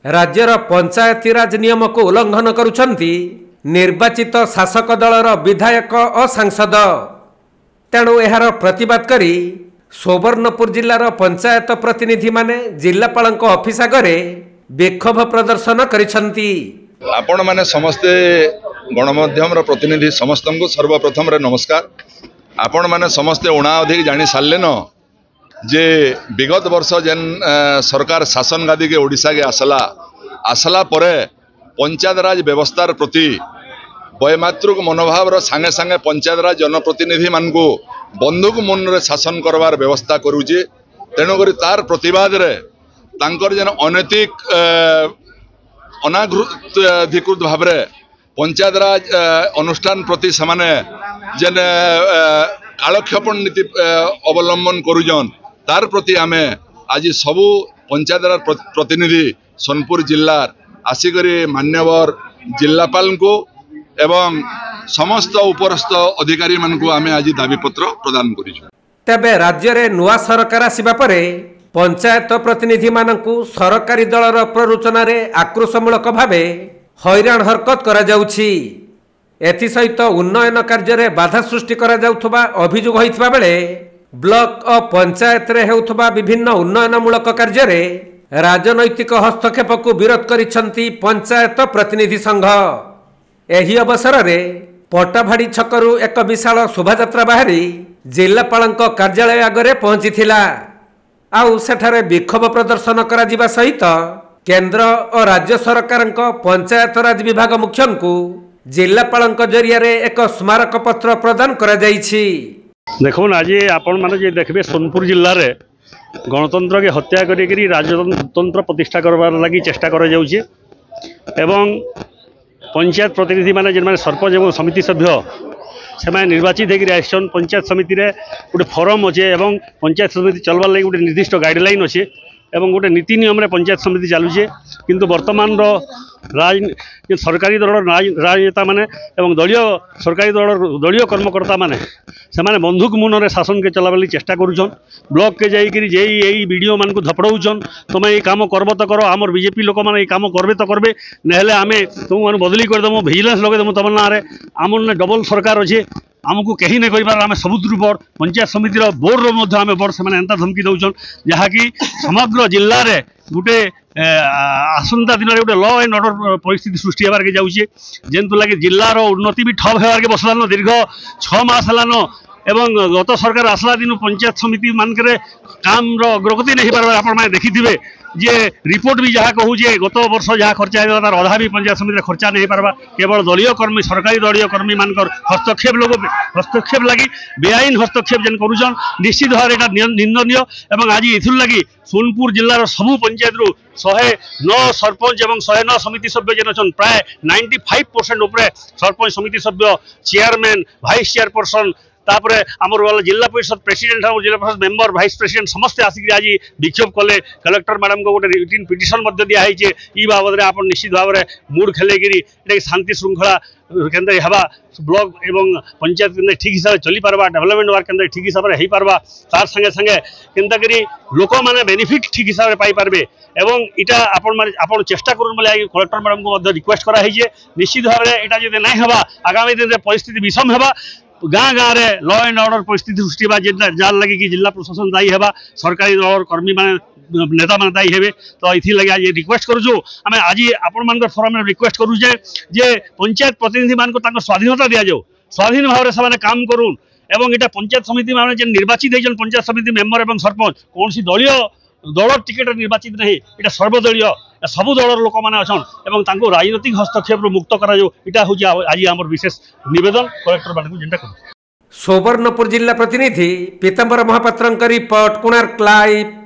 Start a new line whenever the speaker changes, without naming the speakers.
राज्यर पंचायतीराज नियम को उल्लंघन करुछंती निर्वाचित शासक दलर विधायक और सांसद। तेणु एहार प्रतिवाद करी सुवर्णपुर जिलार पंचायत प्रतिनिधि माने जिलापाल ऑफिस आगे विक्षोभ प्रदर्शन करिसंती।
आपण माने समस्ते गणमाध्यम प्रतिनिधि समस्त को सर्वप्रथम नमस्कार। आपण माने समस्ते उणा अधिक जानी सारे न जे विगत वर्ष जेन सरकार शासन गादी के ओडिशा के आसला परे पंचायत राज व्यवस्थार प्रति वयमातृक मनोभाव सांगे सांगे पंचायत राज जनप्रतिनिधि मान को बंधुक मन रे शासन करवार व्यवस्था करुचे। तेणुक तार प्रतिवाद रे तांकर जेन अनैतिक अनाधिकृत भाव पंचायत राज अनुष्ठान प्रति समाने जेन कालक्षेपण नीति अवलंबन करुजन तार प्रति आमे आज सबू पंचायत राज प्रतिनिधि सोनपुर जिल्लार आसिकरी मान्यवर जिलापाल को एवं समस्त उपरस्थ अधिकारी मान को आमे आज दाबीपत्र प्रदान करिछु।
तबे राज्य रे नुआ सरकार आसिबा परे पंचायत प्रतिनिधि मानकु सरकारी दलर प्ररोचना रे आक्रोशमूलक भावे हैरान हरकत करा जाउछि। एथि सहित उन्नयन कार्य रे बाधा सृष्टि करा जाउथबा अभियोग होइथबा बेले ब्लॉक और पंचायत रे हेउथबा विभिन्न उन्नयनमूलक कार्य रे राजनैतिक हस्तक्षेप को विरोध करिसंती पंचायत प्रतिनिधि संघ। एही अवसर रे पटाभाड़ी छकरू एक विशाल शोभायात्रा बाहरी जिलापालଙ୍କ कार्यालय आगे पहुंचीथिला। आउ सेठारे विक्षोभ प्रदर्शन करा जिबा सहित केंद्र और राज्य सरकारଙ୍କ पंचायत राज विभाग मुख्यଙ୍କୁ जिलापालଙ୍କ जरिया रे एक स्मारक पत्र प्रदान करा जाइछि।
देखो आज आपण माने जे देखबे सोनपुर जिल्ला रे गणतंत्र के हत्या करी राजतंत्र प्रतिष्ठा करबार लगी चेष्टा करा जाउछि एवं पंचायत प्रतिनिधि माने जेन माने सरपंच एवं समिति सभ्य से निर्वाचित होकर आसन पंचायत समिति रे गोटे फॉर्म अच्छे एवं पंचायत समिति चलवार लगी गोटे निर्दिष्ट गाइडलाइन अच्छे एवं गोटे नीति नियम रे पंचायत समिति चलुचे। किंतु वर्तमान सरकारी दल राजनेता माने एवं दलीय सरकारी दलीय कर्मकर्ता माने से माने बंधुक मन रे शासन के चलावार चेष्टा करुछन। ब्लॉक के जाइकरी जे यही वीडियो मान को धपड़ौछन तुम ये काम करब तो करो आमर बीजेपी लोक मैंने काम करबे तो करबे नहेले आमे तुम मान बदली करदेमु विजिलेंस लगेदेमु तुम ना आमर डबल सरकार अच्छे आमको कहीं नहीं कर आम सबुठ बड़ पंचायत समिति बोर्ड आम बड़ से एंता धमकी दौन जहाँकि समग्र जिले में गोटे आसंता दिन में गोटे लॉ एंड ऑर्डर परिस्थिति सृष्टि होबार के जाऊे जेंतु लगे जिलार उन्नति भी ठप होबार के बसलान दीर्घ 6 मास हेलान एवं गत सरकार आसला दिन पंचायत समिति मानक काम अग्रगति नहीं पार आप देखिथे जे रिपोर्ट भी जहाँ कहूँ गत वर्ष जहाँ खर्चा है तार अधा भी पंचायत समिति खर्चा नहीं पार्बा केवल दलीय कर्मी सरकारी दलीय कर्मी मान हस्तक्षेप लोग हस्तक्षेप लगी बेआईन हस्तक्षेप जेन करुछन निश्चित भाव में निंदनीय एवं आज इथुर लगी सोनपुर जिलार सबू पंचायत रु 109 सरपंच एवं 109 समिति सभ्य जेन अच्छन प्राय 95% उपरे सरपंच समिति सभ्य चेयरमैन भाइस चेयरपर्सन तापर आमर वाला जिला परिषद प्रेसिडेंट जिला परिषद मेंबर भाइस प्रेसिडेंट समस्ते आसिक आज विक्षोभ कले कलेक्टर मैडम को गोटे रिटन पिटिशन दिखाई ई बाबद आप निश्चित भाव में मूड खेल शांति श्रृंखला केन्द्र हवा ब्लॉक एवं पंचायत केन्द्र ठीक हिसाब से चली पार्बा डेवलपमेंट वर्क केन्द्र ठीक हिसाब से हो पार्बा तार संगे संगे केन्ता करी लोक मैंने बेनिफिट ठीक हिसाब से पाई पार्बे एवं इटा आपण चेष्टा करूँ बोले कलेक्टर मैडम को रिक्वेस्ट कराई निश्चित भाव में यहाँ जब नहीं हवा आगामी दिन में परिस्थिति विषम होगा गाँ गाँव में लॉ एंड ऑर्डर परिस्थिति सृष्टि जार लगे कि जिला प्रशासन दायी है सरकारी दल कर्मी मान नेता मान दायी हे तो ये लगे आज रिक्वेस्ट करूँ आम आज आपण फोरम में रिक्वेस्ट करूँ जे पंचायत प्रतिनिधि मान को स्वाधीनता दि जाऊ स्वाधीन भाव में काम करूँ एवं यहाँ पंचायत समिति मान निर्वाचित होती पंचायत समिति मेम्बर और सरपंच कौन दलीय दल टिकेट निर्वाचित नहीं यहाँ सर्वदलीय सबू दल लोक मैंने अच्छा राजनैतिक हस्तक्षेप मुक्त करा यहाँ हूँ आज आम विशेष निवेदन कलेक्टर मान जेनटा कर।
सुवर्णपुर जिला प्रतिनिधि पीताम्बर महापात्र रिपोर्ट कोणार्क लाइव।